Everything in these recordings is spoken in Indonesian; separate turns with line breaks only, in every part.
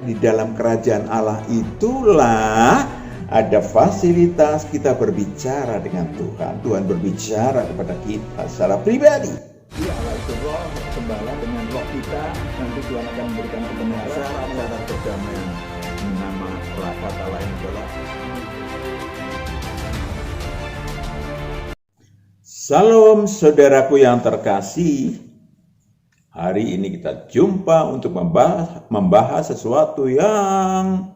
di dalam kerajaan Allah itulah ada fasilitas kita berbicara dengan Tuhan. Tuhan berbicara kepada kita secara pribadi.
Ya, Allah itu roh, gembala dengan roh kita, nanti Tuhan akan memberikan kebenaran, cara perdamaian. Nama kata lain adalah
Salam saudaraku yang terkasih. Hari ini kita jumpa untuk membahas sesuatu yang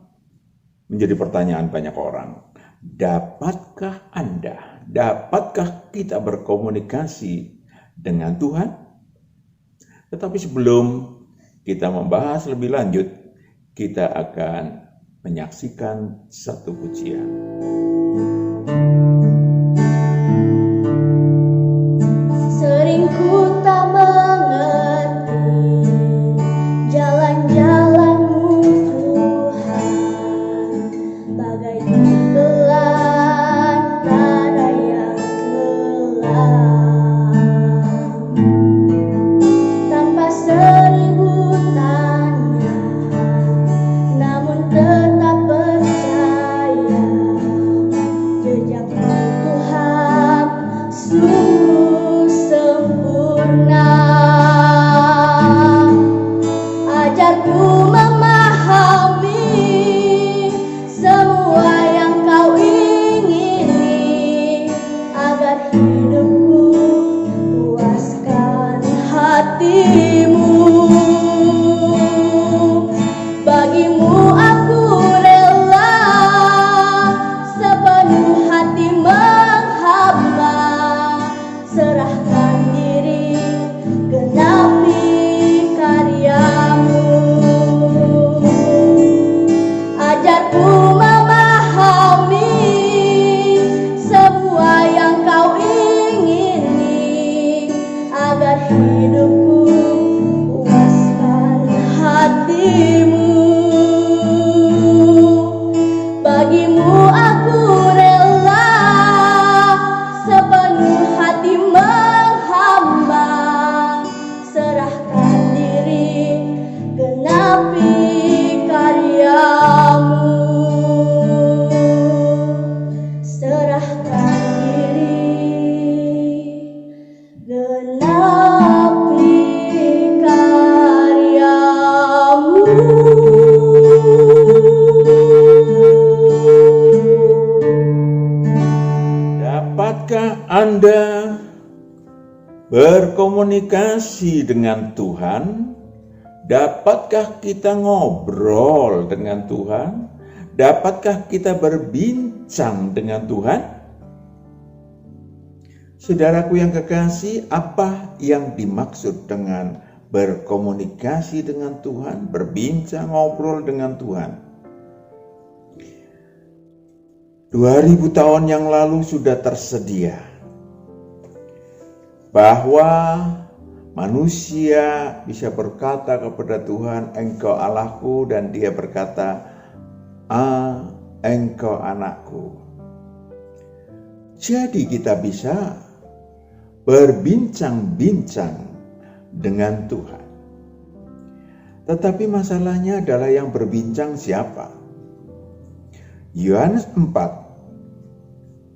menjadi pertanyaan banyak orang. Dapatkah kita berkomunikasi dengan Tuhan? Tetapi sebelum kita membahas lebih lanjut, kita akan menyaksikan satu pujian.
Sering ku tak mengerti jalan-jalan-Mu Tuhan, bagai belantara yang kelam. Tanpa seribu tanya, namun tetap percaya, jejak-Mu Tuhan sungguh sempurna. Ajarku memahami semua yang Kau ingini, agar hidupku puaskan hati-Mu. Bagimu aku rela sepenuh hati menghamba, serahkan diri, genapi karya-Mu. Ajarku memahami semua yang Kau ingini, agar hidupku puaskan hati-Mu. Bagimu aku rela sepenuh hati menghamba, serahkan diri, genapi karya-Mu. Serahkan diri, genapi karya-Mu.
Dapatkah Anda berkomunikasi dengan Tuhan? Dapatkah kita ngobrol dengan Tuhan? Dapatkah kita berbincang dengan Tuhan? Saudaraku yang kekasih, apa yang dimaksud dengan berkomunikasi dengan Tuhan, berbincang, ngobrol dengan Tuhan? 2000 tahun yang lalu sudah tersedia bahwa manusia bisa berkata kepada Tuhan, Engkau Allahku, dan Dia berkata, Engkau anakku. Jadi kita bisa berbincang-bincang dengan Tuhan. Tetapi masalahnya adalah yang berbincang siapa? Yohanes 4.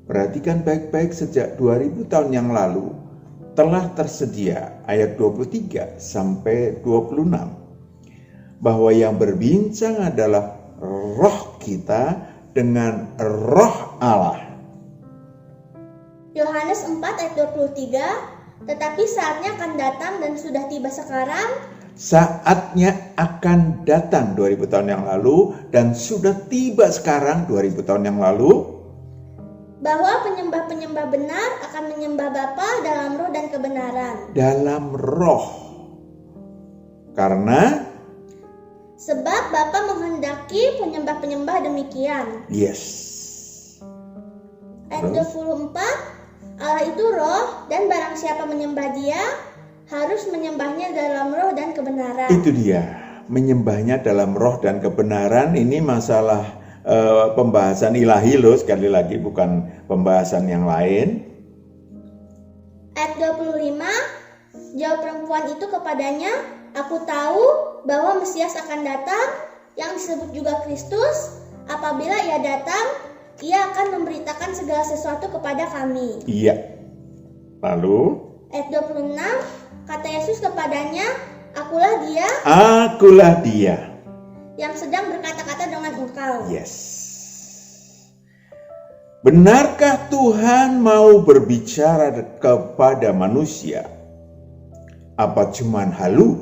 Perhatikan baik-baik, sejak 2000 tahun yang lalu telah tersedia ayat 23 sampai 26 bahwa yang berbincang adalah roh kita dengan roh Allah.
Yohanes 4 ayat 23, tetapi saatnya akan datang dan sudah tiba sekarang.
Saatnya akan datang 2000 tahun yang lalu dan sudah tiba sekarang 2000 tahun yang lalu,
bahwa penyembah-penyembah benar akan menyembah Bapa dalam roh dan kebenaran.
dalam roh. Karena
Sebab Bapa menghendaki penyembah-penyembah demikian.
yes.
Ayat 24, Allah itu roh, dan barang siapa menyembah Dia harus menyembahnya dalam roh dan kebenaran.
Itu dia, menyembahnya dalam roh dan kebenaran. Ini masalah pembahasan ilahi loh, sekali lagi bukan pembahasan yang lain.
Ayat 25, jawab perempuan itu kepadanya, aku tahu bahwa Mesias akan datang, yang disebut juga Kristus, apabila ia datang, ia akan memberitakan segala sesuatu kepada kami.
Iya. Lalu
Ayat 26, kata Yesus kepadanya, Akulah dia
akulah dia.
yang sedang berkata-kata dengan engkau.
Yes. Benarkah Tuhan mau berbicara kepada manusia? Apa cuman halu?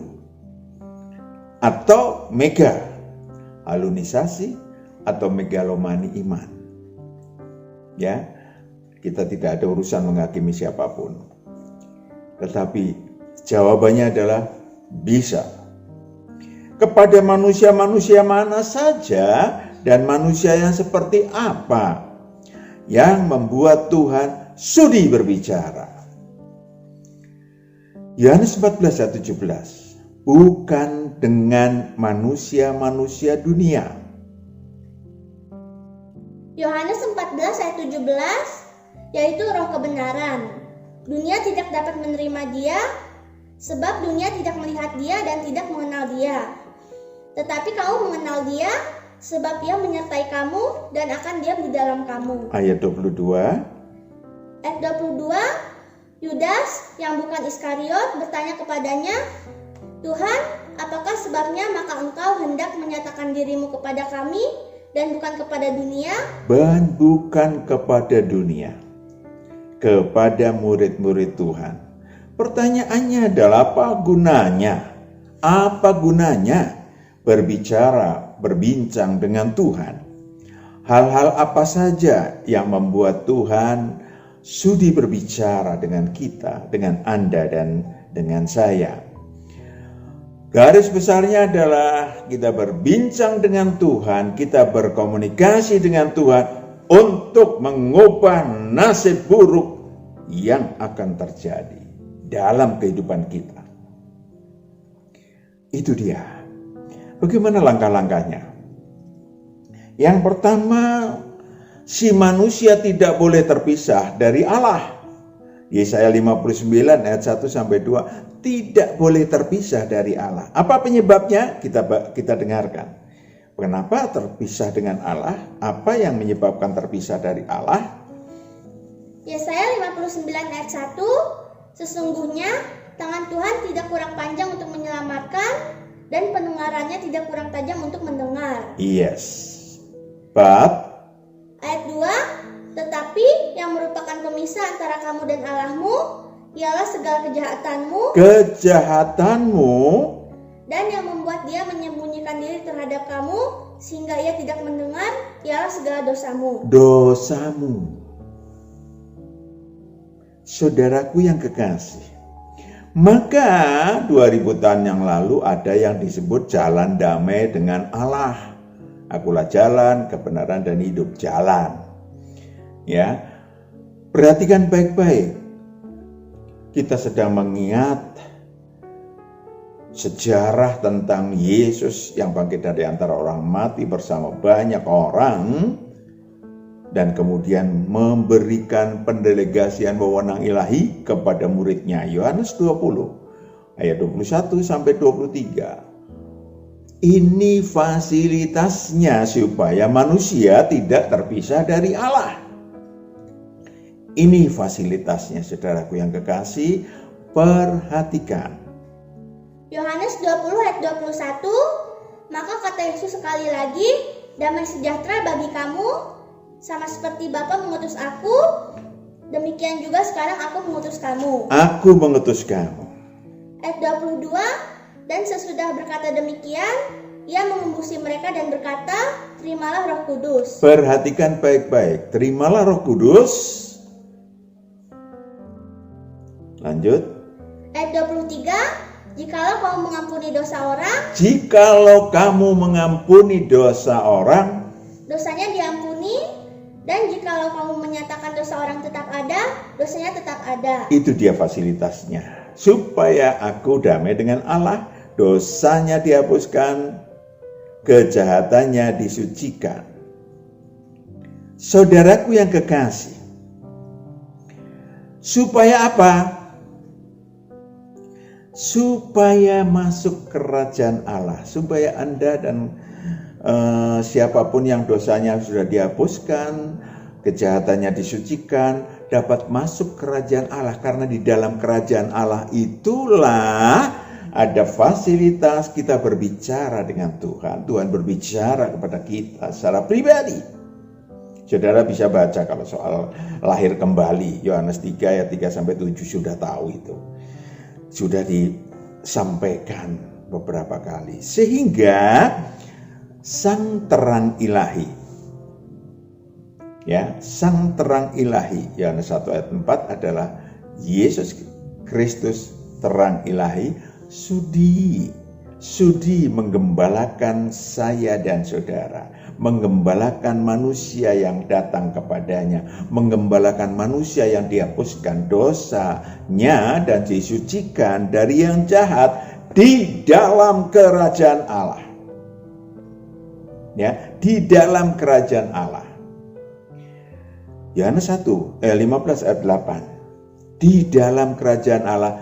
Atau mega? Halunisasi atau megalomani iman? Ya, kita tidak ada urusan menghakimi siapapun. Tetapi jawabannya adalah bisa. Kepada manusia-manusia mana saja dan manusia yang seperti apa yang membuat Tuhan sudi berbicara. Yohanes 14 ayat 17. Bukan dengan manusia-manusia dunia.
Yohanes 14 ayat 17, yaitu roh kebenaran. Dunia tidak dapat menerima dia, sebab dunia tidak melihat dia dan tidak mengenal dia. Tetapi kamu mengenal dia, sebab ia menyertai kamu dan akan diam di dalam kamu.
Ayat 22.
Ayat 22, Yudas yang bukan Iskariot bertanya kepadanya, Tuhan, apakah sebabnya maka engkau hendak menyatakan dirimu kepada kami dan bukan kepada dunia?
Dan bukan kepada dunia, kepada murid-murid Tuhan. Pertanyaannya adalah apa gunanya? Apa gunanya berbicara, berbincang dengan Tuhan? Hal-hal apa saja yang membuat Tuhan sudi berbicara dengan kita, dengan Anda dan dengan saya? Garis besarnya adalah kita berbincang dengan Tuhan, kita berkomunikasi dengan Tuhan untuk mengubah nasib buruk yang akan terjadi dalam kehidupan kita. Itu dia. Bagaimana langkah-langkahnya? Yang pertama, si manusia tidak boleh terpisah dari Allah. Yesaya 59 ayat 1 sampai 2, tidak boleh terpisah dari Allah. Apa penyebabnya? Kita dengarkan. Kenapa terpisah dengan Allah? Apa yang menyebabkan terpisah dari Allah?
Yesaya 59 ayat 1, sesungguhnya tangan Tuhan tidak kurang panjang untuk menyelamatkan dan pendengarannya tidak kurang tajam untuk mendengar.
Yes. But
Ayat 2, tetapi yang merupakan pemisah antara kamu dan Allahmu ialah segala kejahatanmu dan yang membuat dia menyembunyikan diri terhadap kamu sehingga ia tidak mendengar ialah segala dosamu.
Saudaraku yang kekasih, maka 2000 tahun yang lalu ada yang disebut jalan damai dengan Allah. Akulah jalan, kebenaran dan hidup. Jalan. Ya. Perhatikan baik-baik. Kita sedang mengingat sejarah tentang Yesus yang bangkit dari antara orang mati bersama banyak orang dan kemudian memberikan pendelegasian wewenang ilahi kepada muridnya. Yohanes 20 ayat 21 sampai 23. Ini fasilitasnya supaya manusia tidak terpisah dari Allah. Ini fasilitasnya, saudaraku yang kekasih, perhatikan.
Yohanes 20 ayat 21, maka kata Yesus sekali lagi, damai sejahtera bagi kamu, sama seperti Bapa mengutus aku, demikian juga sekarang aku mengutus kamu.
Aku mengutus kamu.
Ayat 22, dan sesudah berkata demikian, ia mengembusi mereka dan berkata, terimalah Roh Kudus.
Perhatikan baik-baik, terimalah Roh Kudus. Lanjut.
Ayat 23, jikalau kamu mengampuni dosa orang,
Jikalau kamu mengampuni dosa orang,
dosanya diampuni, dan jikalau kamu menyatakan dosa orang tetap ada, dosanya tetap ada.
itu dia fasilitasnya. Supaya aku damai dengan Allah, dosanya dihapuskan, kejahatannya disucikan. Saudaraku yang kekasih, supaya apa? Supaya masuk kerajaan Allah, supaya Anda dan siapapun yang dosanya sudah dihapuskan, kejahatannya disucikan, dapat masuk kerajaan Allah. Karena di dalam kerajaan Allah itulah ada fasilitas kita berbicara dengan Tuhan. Tuhan berbicara kepada kita secara pribadi. Saudara bisa baca kalau soal lahir kembali, Yohanes 3 ayat 3-7 sudah tahu itu. Sudah disampaikan beberapa kali. Sehingga sang terang ilahi, ya, sang terang ilahi, Yohanes 1 ayat 4 adalah Yesus Kristus terang ilahi, sudi menggembalakan saya dan saudara, menggembalakan manusia yang datang kepadanya, menggembalakan manusia yang dihapuskan dosanya dan disucikan dari yang jahat di dalam kerajaan Allah. Ya, di dalam kerajaan Allah. Yohanes 15 ayat 8. Di dalam kerajaan Allah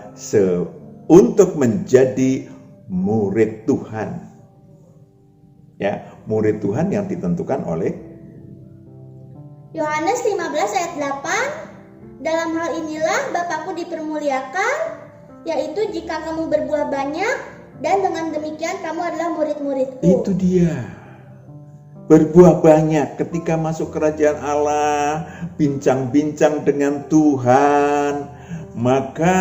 untuk menjadi murid Tuhan. Ya, murid Tuhan yang ditentukan oleh
Yohanes 15 ayat 8. Dalam hal inilah Bapakku dipermuliakan, yaitu jika kamu berbuah banyak, dan dengan demikian kamu adalah murid-muridku.
Itu dia. Berbuah banyak ketika masuk kerajaan Allah, bincang-bincang dengan Tuhan, maka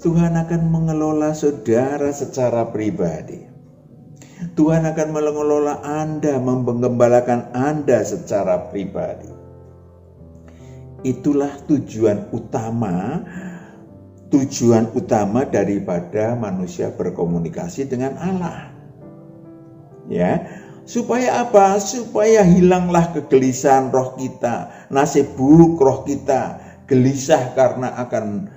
Tuhan akan mengelola saudara secara pribadi. Tuhan akan mengelola Anda, menggembalakan Anda secara pribadi. Itulah tujuan utama daripada manusia berkomunikasi dengan Allah. Ya, supaya apa? Supaya hilanglah kegelisahan roh kita, nasib buruk roh kita, gelisah karena akan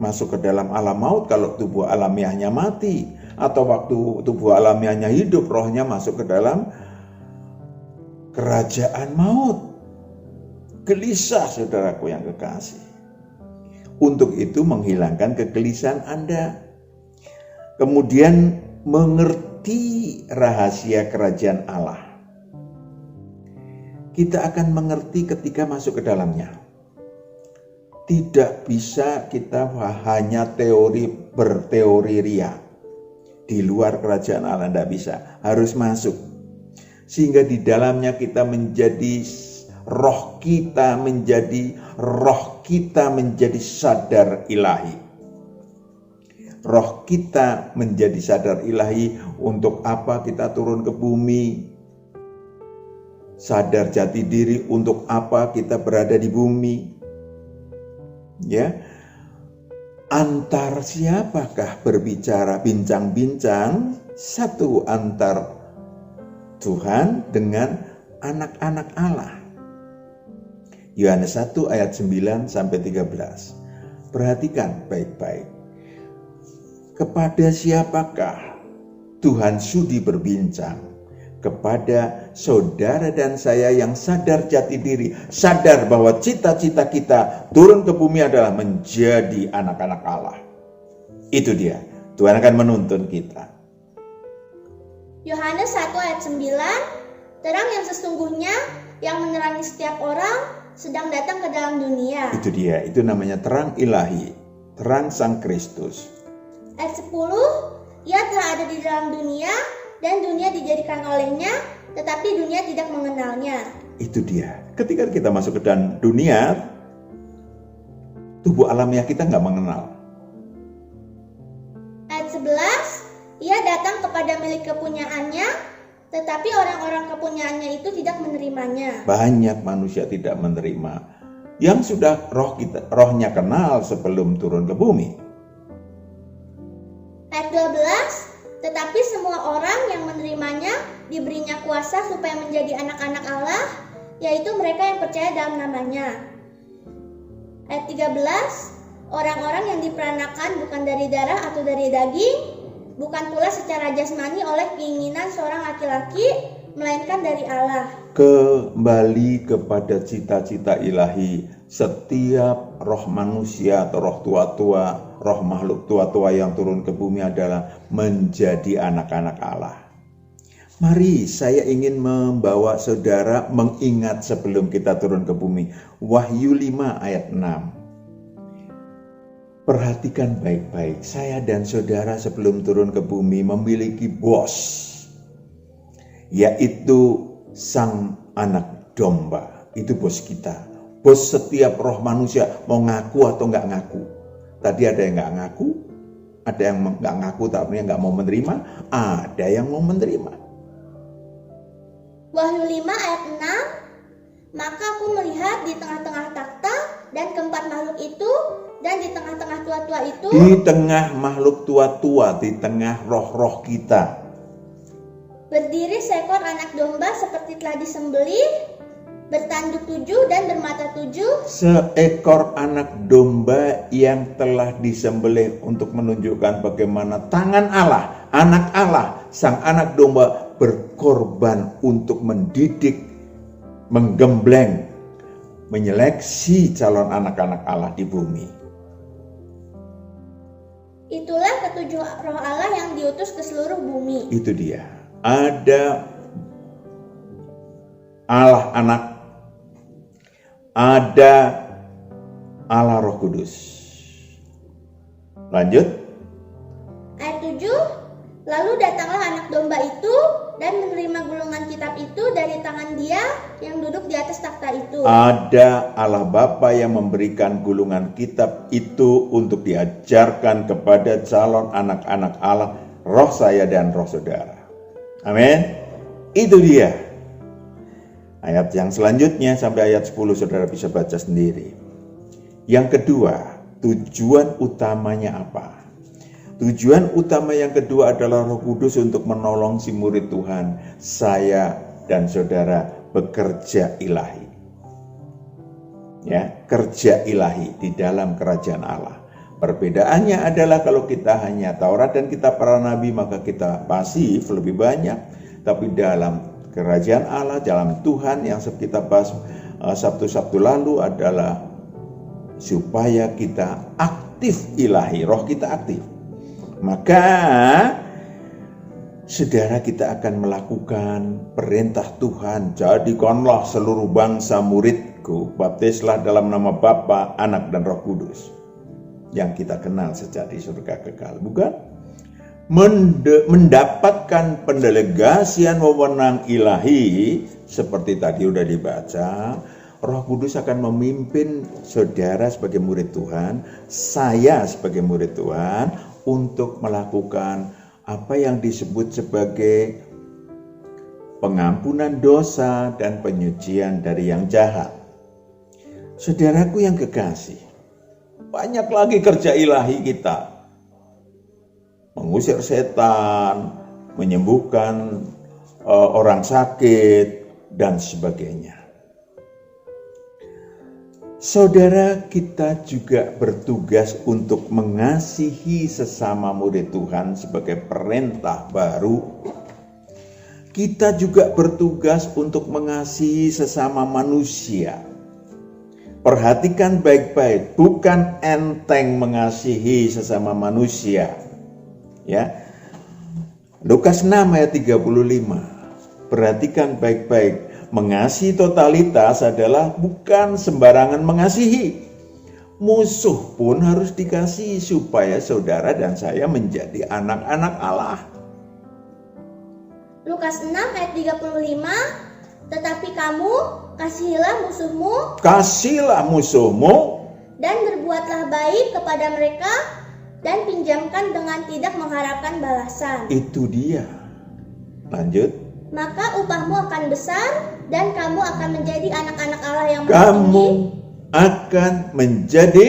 masuk ke dalam alam maut kalau tubuh alamiahnya mati, atau waktu tubuh alamiahnya hidup rohnya masuk ke dalam kerajaan maut. Gelisah saudaraku yang kekasih. Untuk itu menghilangkan kegelisahan Anda. Kemudian mengerti rahasia kerajaan Allah. Kita akan mengerti ketika masuk ke dalamnya. Tidak bisa kita hanya berteori ria. Di luar kerajaan Allah tidak bisa. Harus masuk. Sehingga di dalamnya kita menjadi roh kita menjadi sadar ilahi. Roh kita menjadi sadar ilahi. Untuk apa kita turun ke bumi? Sadar jati diri untuk apa kita berada di bumi. Ya, antar siapakah berbicara bincang-bincang? Satu, antar Tuhan dengan anak-anak Allah. Yohanes 1 ayat 9-13. Perhatikan baik-baik. Kepada siapakah Tuhan sudi berbincang? Kepada saudara dan saya yang sadar jati diri, sadar bahwa cita-cita kita turun ke bumi adalah menjadi anak-anak Allah. Itu dia. Tuhan akan menuntun kita.
Yohanes 1 ayat 9, terang yang sesungguhnya yang menerangi setiap orang sedang datang ke dalam dunia.
Itu dia. Itu namanya terang ilahi, terang Sang Kristus.
Ayat 10, ia telah ada di dalam dunia dan dunia dijadikan olehnya, tetapi dunia tidak mengenalnya. Itu
dia. Ketika kita masuk ke dalam dunia, tubuh alamiah kita nggak mengenal.
Ayat 11, ia datang kepada milik kepunyaannya, tetapi orang-orang kepunyaannya itu tidak menerimanya. Banyak manusia tidak menerima. Yang sudah rohnya kenal sebelum turun ke bumi. Ayat 12, tetapi semua orang yang menerimanya diberinya kuasa supaya menjadi anak-anak Allah, yaitu mereka yang percaya dalam namanya. Ayat 13, orang-orang yang diperanakan bukan dari darah atau dari daging, bukan pula secara jasmani oleh keinginan seorang laki-laki, melainkan dari Allah. Kembali kepada cita-cita ilahi,
Setiap roh manusia atau roh tua-tua, roh makhluk tua-tua yang turun ke bumi adalah menjadi anak-anak Allah. Mari saya ingin membawa saudara mengingat sebelum kita turun ke bumi. Wahyu 5 ayat 6. Perhatikan baik-baik, saya dan saudara sebelum turun ke bumi memiliki bos, yaitu Sang Anak Domba. Itu bos kita. Bos setiap roh manusia, mau ngaku atau nggak ngaku. Tadi ada yang nggak ngaku, ada yang nggak ngaku tapi nggak mau menerima, ada yang mau menerima.
Wahyu 5 ayat 6. Maka aku melihat di tengah-tengah takhta dan keempat makhluk itu, dan di tengah-tengah tua-tua itu,
Di tengah makhluk tua-tua, di tengah roh-roh kita,
berdiri seekor anak domba seperti telah disembelih, bertanduk 7 dan bermata 7.
seekor anak domba yang telah disembelih untuk menunjukkan bagaimana tangan Allah, anak Allah, sang anak domba berkorban untuk mendidik, menggembleng, menyeleksi calon anak-anak Allah di bumi.
Itulah ketujuh roh Allah yang diutus ke seluruh bumi.
Itu dia. Ada Allah anak, ada Allah Roh Kudus. Lanjut.
Ayat 7. Lalu datanglah anak domba itu dan menerima gulungan kitab itu dari tangan dia yang duduk di atas takhta itu.
Ada Allah Bapa yang memberikan gulungan kitab itu untuk diajarkan kepada calon anak-anak Allah, roh saya dan roh saudara. Amin. Itu dia. Ayat yang selanjutnya sampai ayat 10 saudara bisa baca sendiri. Yang kedua, tujuan utamanya apa? Tujuan utama yang kedua adalah Roh Kudus untuk menolong si murid Tuhan, saya dan saudara bekerja ilahi. Ya, kerja ilahi di dalam kerajaan Allah. Perbedaannya adalah kalau kita hanya Taurat dan kitab para nabi maka kita pasif lebih banyak. Tapi dalam kerajaan Allah, dalam Tuhan yang kita bahas Sabtu-Sabtu lalu adalah supaya kita aktif ilahi, roh kita aktif. Maka saudara kita akan melakukan perintah Tuhan, jadikanlah seluruh bangsa muridku, baptislah dalam nama Bapa, Anak dan Roh Kudus, yang kita kenal sejak di surga kekal, bukan? Mendapatkan pendelegasian wewenang ilahi seperti tadi udah dibaca. Roh Kudus akan memimpin saudara sebagai murid Tuhan, saya sebagai murid Tuhan untuk melakukan apa yang disebut sebagai pengampunan dosa dan penyucian dari yang jahat. Saudaraku yang kekasih, banyak lagi kerja ilahi kita. Mengusir setan, menyembuhkan orang sakit, dan sebagainya. Saudara kita juga bertugas untuk mengasihi sesama murid Tuhan sebagai perintah baru. Kita juga bertugas untuk mengasihi sesama manusia. Perhatikan baik-baik, bukan enteng mengasihi sesama manusia. Ya. Lukas 6 ayat 35. Perhatikan baik-baik. Mengasihi totalitas adalah bukan sembarangan mengasihi. Musuh pun harus dikasihi supaya saudara dan saya menjadi anak-anak Allah.
Lukas 6 ayat 35. Tetapi kamu kasihilah musuhmu.
Kasihilah musuhmu.
Dan berbuatlah baik kepada mereka dan pinjamkan dengan tidak mengharapkan balasan.
Itu dia. Lanjut.
Maka upahmu akan besar dan kamu akan menjadi anak-anak Allah yang maha
Kamu
tinggi.
akan menjadi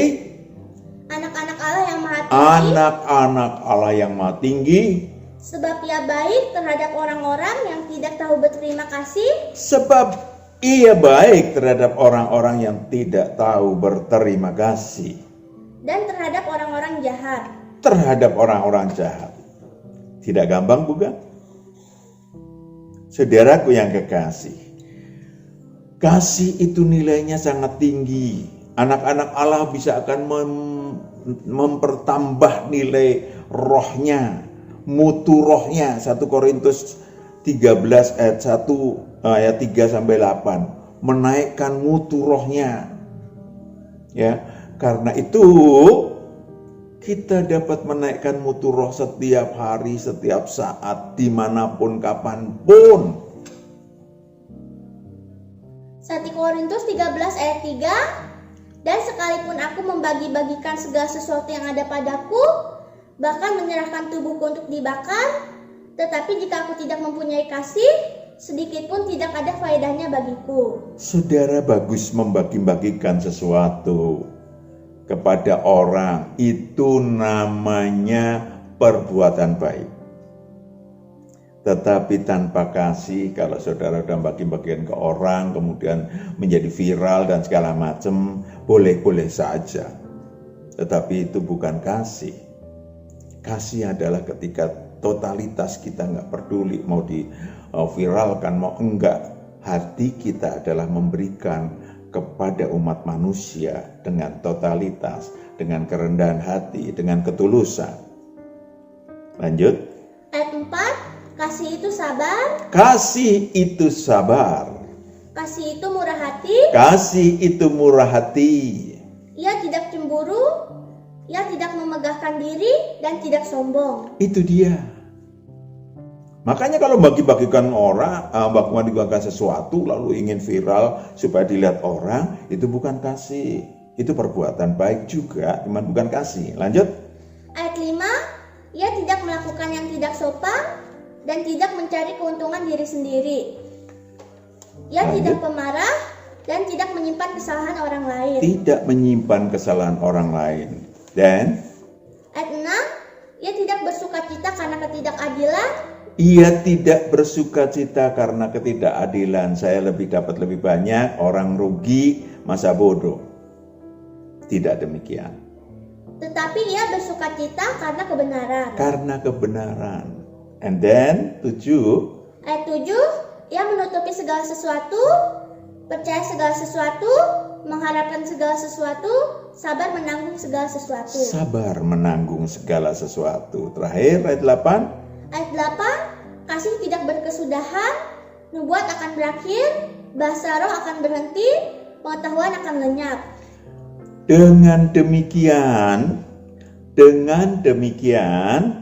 Anak-anak Allah yang maha tinggi.
anak-anak Allah yang maha tinggi.
Sebab ia baik terhadap orang-orang yang tidak tahu berterima kasih.
Sebab ia baik terhadap orang-orang yang tidak tahu berterima kasih.
Dan terhadap orang-orang jahat.
Terhadap orang-orang jahat. Tidak gampang bukan? Saudaraku yang kekasih, kasih itu nilainya sangat tinggi. Anak-anak Allah bisa akan mempertambah nilai rohnya, mutu rohnya. 1 Korintus 13 ayat 1 ayat 3 sampai 8, menaikkan mutu rohnya. Ya, karena itu kita dapat menaikkan mutu roh setiap hari, setiap saat, dimanapun, kapanpun.
1 Korintus 13 ayat 3, dan sekalipun aku membagi-bagikan segala sesuatu yang ada padaku, bahkan menyerahkan tubuhku untuk dibakar, tetapi jika aku tidak mempunyai kasih, sedikit pun tidak ada faedahnya bagiku.
Saudara, bagus membagi-bagikan sesuatu kepada orang, itu namanya perbuatan baik. Tetapi tanpa kasih, kalau saudara sudah bagi-bagian ke orang, kemudian menjadi viral dan segala macam, boleh-boleh saja. Tetapi itu bukan kasih. Kasih adalah ketika totalitas kita nggak peduli mau diviralkan, mau enggak. Hati kita adalah memberikan kepada umat manusia dengan totalitas, dengan kerendahan hati, dengan ketulusan. Lanjut.
Ayat 4, kasih itu sabar.
Kasih itu sabar.
Kasih itu murah hati.
Kasih itu murah hati.
Ia tidak cemburu. Ia tidak memegahkan diri dan tidak sombong.
Itu dia. Makanya kalau bagi-bagikan orang, bagi-bagikan sesuatu lalu ingin viral supaya dilihat orang, itu bukan kasih. Itu perbuatan baik juga, cuman bukan kasih. Lanjut.
Ayat 5, ia tidak melakukan yang tidak sopan dan tidak mencari keuntungan diri sendiri. Ia
Lanjut.
tidak pemarah dan tidak menyimpan kesalahan orang lain.
Tidak menyimpan kesalahan orang lain. Dan
Ayat 6, ia tidak bersukacita karena ketidakadilan.
ia tidak bersukacita karena ketidakadilan. Saya dapat lebih banyak, orang rugi, masa bodoh. Tidak demikian.
Tetapi ia bersukacita karena kebenaran.
Karena kebenaran. And then 7.
Ayat 7, ia menutupi segala sesuatu, percaya segala sesuatu, mengharapkan segala sesuatu, sabar menanggung segala sesuatu.
Sabar menanggung segala sesuatu. Terakhir ayat 8.
Ayat 8, kasih tidak berkesudahan, nubuat akan berakhir, bahasa roh akan berhenti, pengetahuan akan lenyap.
Dengan demikian,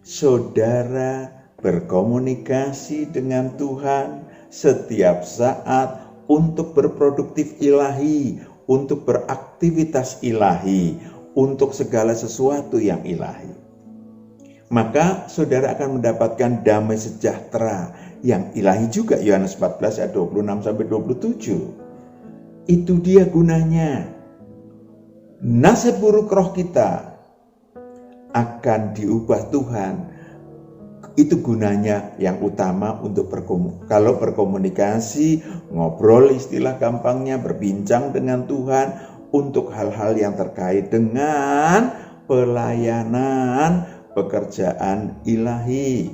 saudara berkomunikasi dengan Tuhan setiap saat untuk berproduktif ilahi, untuk beraktivitas ilahi, untuk segala sesuatu yang ilahi. Maka saudara akan mendapatkan damai sejahtera yang ilahi juga. Yohanes 14 ayat 26 sampai 27. Itu dia gunanya. Nasib buruk roh kita akan diubah Tuhan. Itu gunanya yang utama untuk kalau berkomunikasi, ngobrol, istilah gampangnya, berbincang dengan Tuhan untuk hal-hal yang terkait dengan pelayanan pekerjaan ilahi.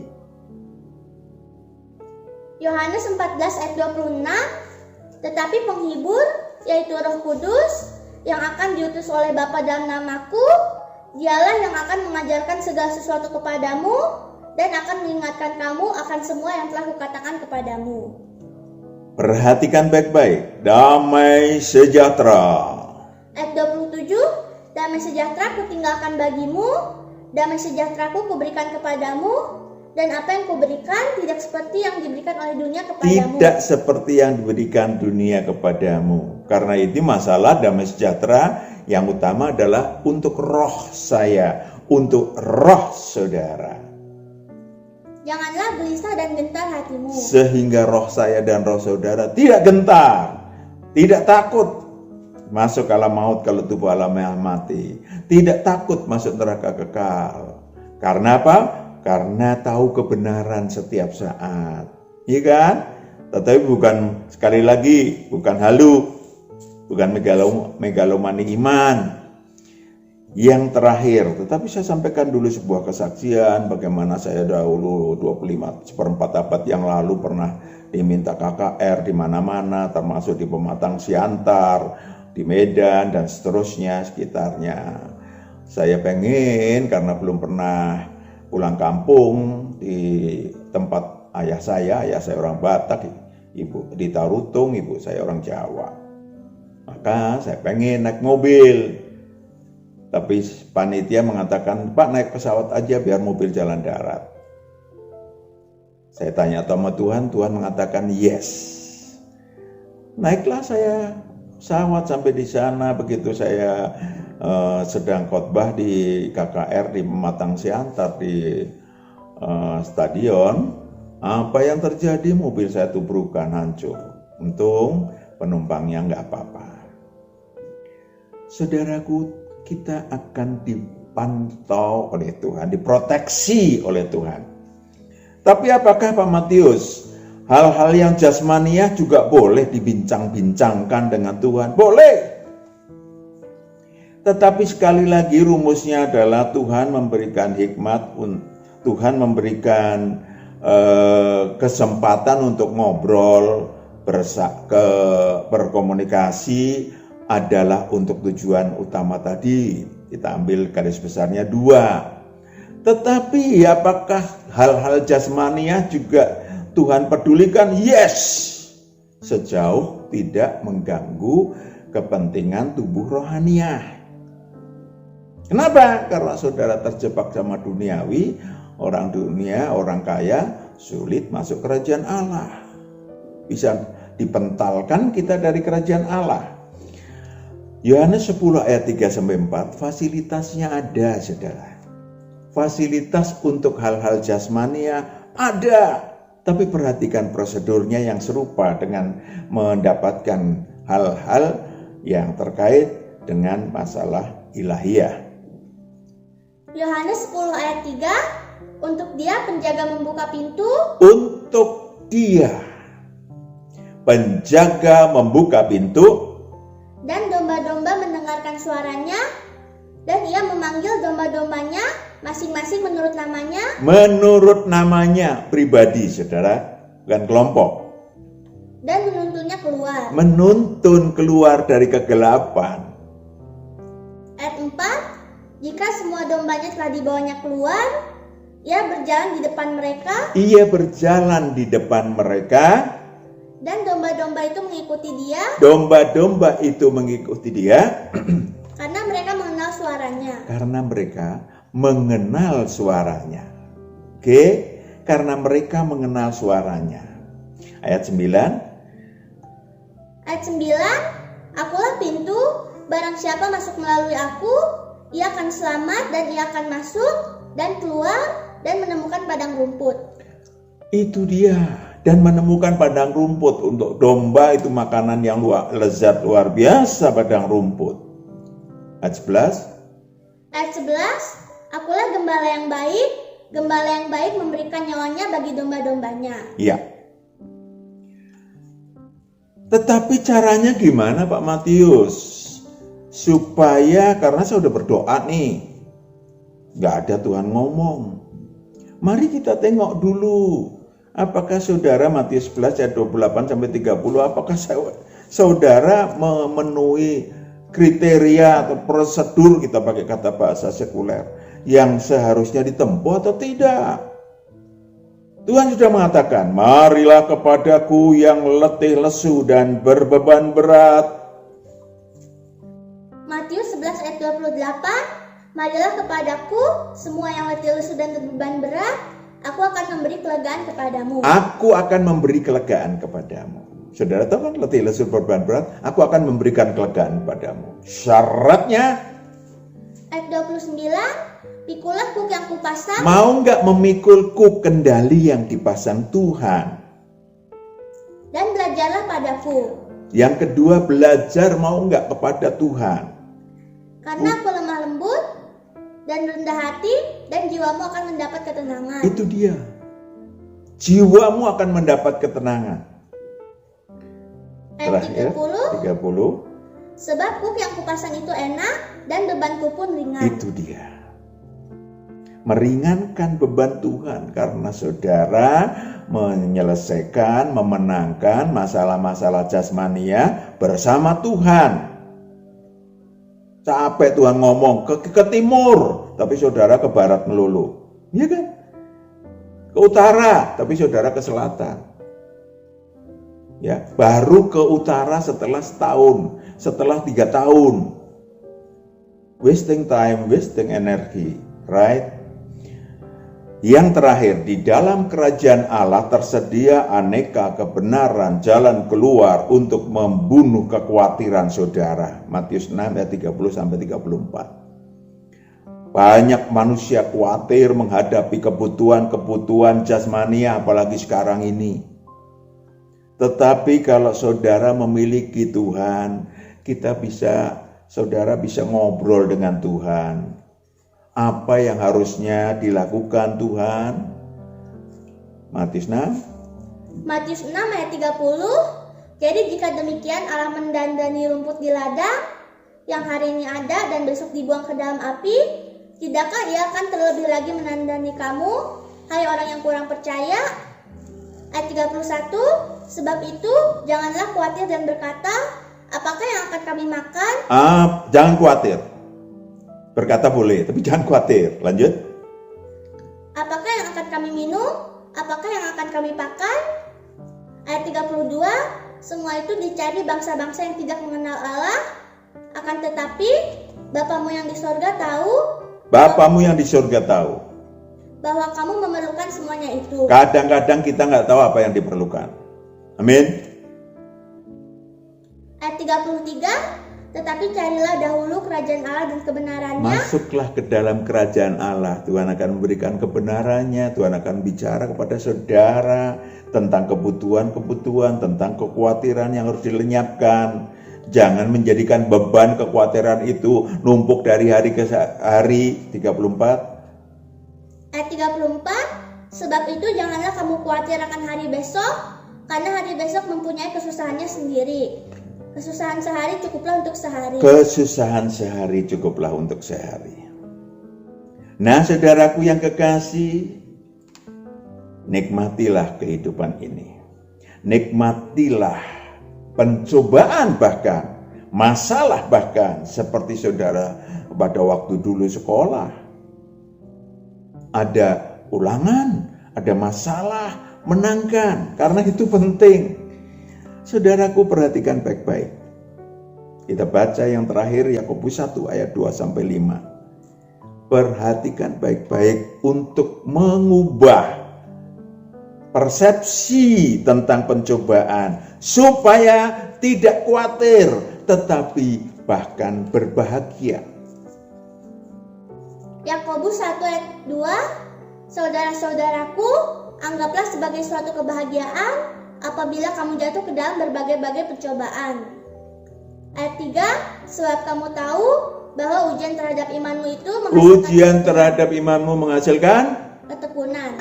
Yohanes 14 ayat 26, tetapi penghibur, yaitu Roh Kudus, yang akan diutus oleh Bapa dalam namaku, dialah yang akan mengajarkan segala sesuatu kepadamu, dan akan mengingatkan kamu akan semua yang telah kukatakan kepadamu.
Perhatikan baik-baik, damai sejahtera.
Ayat 27, damai sejahtera kutinggalkan bagimu, damai sejahteraku kuberikan kepadamu, dan apa yang kuberikan tidak seperti yang diberikan oleh dunia kepadamu.
Tidak seperti yang diberikan dunia kepadamu. Karena itu masalah damai sejahtera yang utama adalah untuk roh saya, untuk roh saudara.
Janganlah gelisah dan gentar hatimu.
Sehingga roh saya dan roh saudara tidak gentar, tidak takut masuk alam maut kalau tubuh alam yang mati. Tidak takut masuk neraka kekal. Karena apa? Karena tahu kebenaran setiap saat. Iya kan? Tetapi bukan, sekali lagi, bukan halu. Bukan megalomani iman. Yang terakhir, tetapi saya sampaikan dulu sebuah kesaksian bagaimana saya dahulu 25 seperempat abad yang lalu pernah diminta KKR di mana-mana, termasuk di Pematang Siantar, di Medan dan seterusnya sekitarnya. Saya pengen karena belum pernah pulang kampung di tempat ayah saya orang Batak, ibu di Tarutung, ibu saya orang Jawa. Maka saya pengen naik mobil. Tapi panitia mengatakan, Pak naik pesawat aja biar mobil jalan darat. Saya tanya sama Tuhan, Tuhan mengatakan yes. Naiklah saya pesawat sampai di sana. Begitu saya sedang khotbah di KKR di Pematang Siantar di stadion, apa yang terjadi? Mobil saya tubrukan, hancur. Untung penumpangnya nggak apa-apa. Saudaraku, kita akan dipantau oleh Tuhan, diproteksi oleh Tuhan. Tapi apakah Pak Matius, hal-hal yang jasmaniah juga boleh dibincang-bincangkan dengan Tuhan? Boleh. Tetapi sekali lagi rumusnya adalah Tuhan memberikan hikmat, Tuhan memberikan kesempatan untuk ngobrol, berkomunikasi, adalah untuk tujuan utama tadi. Kita ambil garis besarnya 2. Tetapi apakah hal-hal jasmaniah juga Tuhan pedulikan? Yes, sejauh tidak mengganggu kepentingan tubuh rohaniah. Kenapa? Karena saudara terjebak sama duniawi, orang dunia, orang kaya, sulit masuk kerajaan Allah. Bisa dipentalkan kita dari kerajaan Allah. Yohanes 10 ayat 3-4, fasilitasnya ada, saudara. Fasilitas untuk hal-hal jasmania ada. Tapi perhatikan prosedurnya yang serupa dengan mendapatkan hal-hal yang terkait dengan masalah ilahiyah.
Yohanes 10 ayat 3, untuk dia penjaga membuka pintu.
Untuk dia penjaga membuka pintu.
Dan domba-domba mendengarkan suaranya, dan ia memanggil domba-dombanya masing-masing menurut namanya.
Menurut namanya pribadi, saudara, bukan kelompok.
Dan menuntunnya keluar.
Menuntun keluar dari kegelapan.
Ayat 4, jika semua dombanya telah dibawanya keluar, ia berjalan di depan mereka.
Ia berjalan di depan mereka.
Dan domba-domba itu mengikuti dia.
Domba-domba itu mengikuti dia.
Karena mereka mengenal suaranya.
Karena mereka mengenal suaranya. Oke, karena mereka mengenal suaranya. Ayat 9.
Ayat 9, akulah pintu, barang siapa masuk melalui aku, ia akan selamat dan ia akan masuk dan keluar dan menemukan padang rumput. Itu dia.
Dan menemukan padang rumput. Untuk domba itu makanan yang lezat luar biasa, padang rumput. Ayat 11.
Ayat 11, akulah gembala yang baik. Gembala yang baik memberikan nyawanya bagi domba-dombanya.
Iya. Tetapi caranya gimana Pak Matius? Supaya, karena saya udah berdoa nih, gak ada Tuhan ngomong. Mari kita tengok dulu. Apakah saudara, Matius 11 ayat 28-30, apakah saudara memenuhi kriteria atau prosedur, kita pakai kata bahasa sekuler, yang seharusnya ditempuh atau tidak? Tuhan sudah mengatakan, marilah kepadaku yang letih lesu dan berbeban berat.
Matius 11 ayat 28, marilah kepadaku semua yang letih lesu dan berbeban berat, aku akan memberi kelegaan kepadamu.
Aku akan memberi kelegaan kepadamu. Saudara tahu kan letih lesu berbeban berat, aku akan memberikan kelegaan kepadamu. Syaratnya
ayat 29, pikulah kuk yang kupasang.
Mau nggak memikul kuk kendali yang dipasang Tuhan?
Dan belajarlah padaku.
Yang kedua, belajar mau nggak kepada Tuhan?
Karena aku lemah lembut dan rendah hati, dan jiwamu akan mendapat ketenangan.
Itu dia. Jiwamu akan mendapat ketenangan.
Ayat 30, sebab kuk yang kupasang itu enak, dan bebanku pun ringan.
Itu dia. Meringankan beban Tuhan, karena saudara menyelesaikan, memenangkan masalah-masalah jasmania bersama Tuhan. Capek Tuhan ngomong ke timur, tapi saudara ke barat melulu. Iya kan? Ke utara, tapi saudara ke selatan. Ya, baru ke utara setelah setahun, setelah 3 tahun. Wasting time, wasting energy, right? Yang terakhir, di dalam kerajaan Allah tersedia aneka kebenaran, jalan keluar untuk membunuh kekhawatiran saudara. Matius 6 ayat 30-34. Banyak manusia khawatir menghadapi kebutuhan-kebutuhan jasmania, apalagi sekarang ini. Tetapi kalau saudara memiliki Tuhan, saudara bisa ngobrol dengan Tuhan. Apa yang harusnya dilakukan Tuhan? Matius 6
ayat 30. Jadi jika demikian Allah mendandani rumput di ladang yang hari ini ada dan besok dibuang ke dalam api, tidakkah Ia akan terlebih lagi menandani kamu, hai orang yang kurang percaya? Ayat 31. Sebab itu janganlah khawatir dan berkata, apakah yang akan kami makan?
Jangan khawatir. Berkata boleh, tapi jangan khawatir. Lanjut.
Apakah yang akan kami minum? Apakah yang akan kami pakai? Ayat 32. Semua itu dicari bangsa-bangsa yang tidak mengenal Allah. Akan tetapi Bapamu yang di sorga tahu.
Bapamu yang di surga tahu
bahwa kamu memerlukan semuanya itu.
Kadang-kadang kita nggak tahu apa yang diperlukan. Amin.
Ayat 33. Tetapi carilah dahulu kerajaan Allah dan kebenarannya.
Masuklah ke dalam kerajaan Allah. Tuhan akan memberikan kebenarannya. Tuhan akan bicara kepada saudara tentang kebutuhan-kebutuhan, tentang kekhawatiran yang harus dilenyapkan. Jangan menjadikan beban kekhawatiran itu numpuk dari hari ke hari. 34.
Ayat 34. Sebab itu janganlah kamu khawatir akan hari besok, karena hari besok mempunyai kesusahannya sendiri. Kesusahan sehari cukuplah untuk sehari.
Kesusahan sehari cukuplah untuk sehari. Nah, saudaraku yang kekasih, nikmatilah kehidupan ini. Nikmatilah pencobaan, bahkan masalah, bahkan seperti saudara pada waktu dulu sekolah. Ada ulangan, ada masalah, menangkan, karena itu penting. Saudaraku, perhatikan baik-baik. Kita baca yang terakhir Yakobus 1 ayat 2-5. Perhatikan baik-baik untuk mengubah persepsi tentang pencobaan supaya tidak khawatir tetapi bahkan berbahagia.
Yakobus 1 ayat 2. Saudara-saudaraku, anggaplah sebagai suatu kebahagiaan apabila kamu jatuh ke dalam berbagai-bagai pencobaan. Ayat 3. Sebab kamu tahu bahwa ujian terhadap imanmu itu menghasilkan
ketekunan.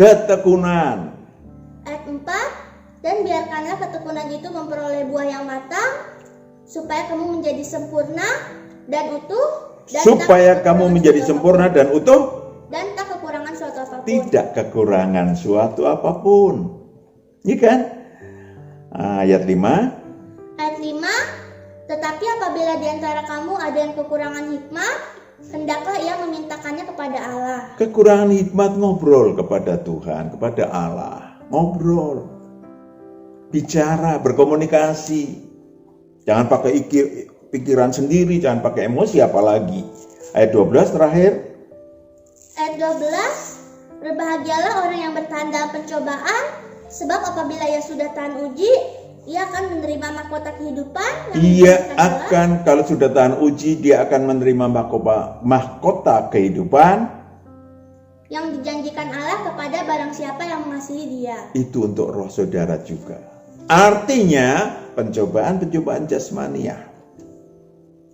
Ayat 4. Dan biarkanlah ketekunan itu memperoleh buah yang matang, supaya kamu menjadi sempurna dan utuh. Dan tak kekurangan suatu apapun.
Tidak kekurangan suatu apapun. Ini kan? Ayat 5.
Ayat 5. Tetapi apabila di antara kamu ada yang kekurangan hikmat, hendaklah ia memintakannya kepada Allah.
Kekurangan hikmat, ngobrol kepada Tuhan, kepada Allah. Ngobrol. Bicara, berkomunikasi. Jangan pakai pikiran sendiri, jangan pakai emosi apalagi. Ayat 12 terakhir.
Ayat 12. Berbahagialah orang yang bertahan dalam pencobaan, sebab apabila ia sudah tahan uji, ia akan menerima mahkota kehidupan.
Kalau sudah tahan uji, dia akan menerima mahkota kehidupan
yang dijanjikan Allah kepada barang siapa yang mengasihi dia.
Itu untuk roh saudara juga. Artinya, pencobaan-pencobaan jasmania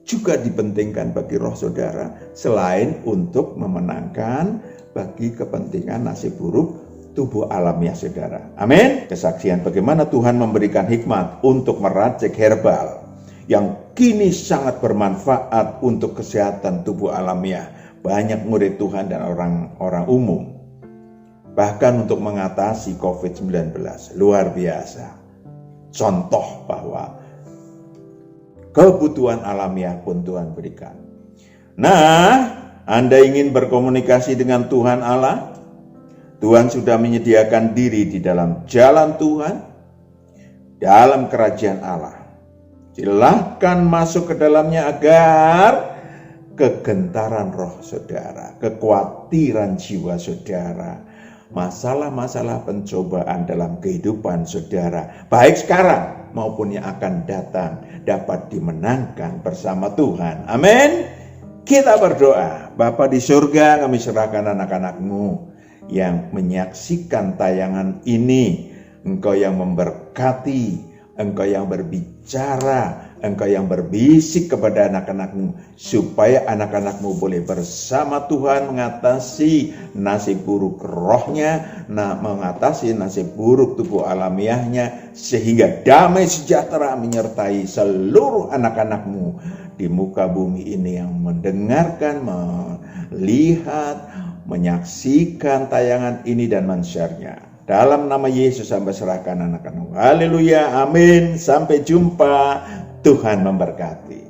juga dipentingkan bagi roh saudara, selain untuk memenangkan bagi kepentingan nasib buruk tubuh alamiah saudara. Amin. Kesaksian bagaimana Tuhan memberikan hikmat untuk meracik herbal yang kini sangat bermanfaat untuk kesehatan tubuh alamiah banyak murid Tuhan dan orang-orang umum. Bahkan untuk mengatasi COVID-19. Luar biasa. Contoh bahwa kebutuhan alamiah pun Tuhan berikan. Nah, Anda ingin berkomunikasi dengan Tuhan Allah? Tuhan sudah menyediakan diri di dalam jalan Tuhan, dalam kerajaan Allah. Silahkan masuk ke dalamnya agar kegentaran roh saudara, kekhawatiran jiwa saudara, masalah-masalah pencobaan dalam kehidupan saudara, baik sekarang maupun yang akan datang, dapat dimenangkan bersama Tuhan. Amin. Kita berdoa. Bapa di surga, kami serahkan anak-anak-Mu yang menyaksikan tayangan ini. Engkau yang memberkati, Engkau yang berbicara, Engkau yang berbisik kepada anak-anak-Mu, supaya anak-anak-Mu boleh bersama Tuhan mengatasi nasib buruk rohnya, mengatasi nasib buruk tubuh alamiahnya, sehingga damai sejahtera menyertai seluruh anak-anak-Mu di muka bumi ini yang mendengarkan, melihat, menyaksikan tayangan ini dan men-share-nya. Dalam nama Yesus hamba serahkan anak-anak. Haleluya, amin. Sampai jumpa. Tuhan memberkati.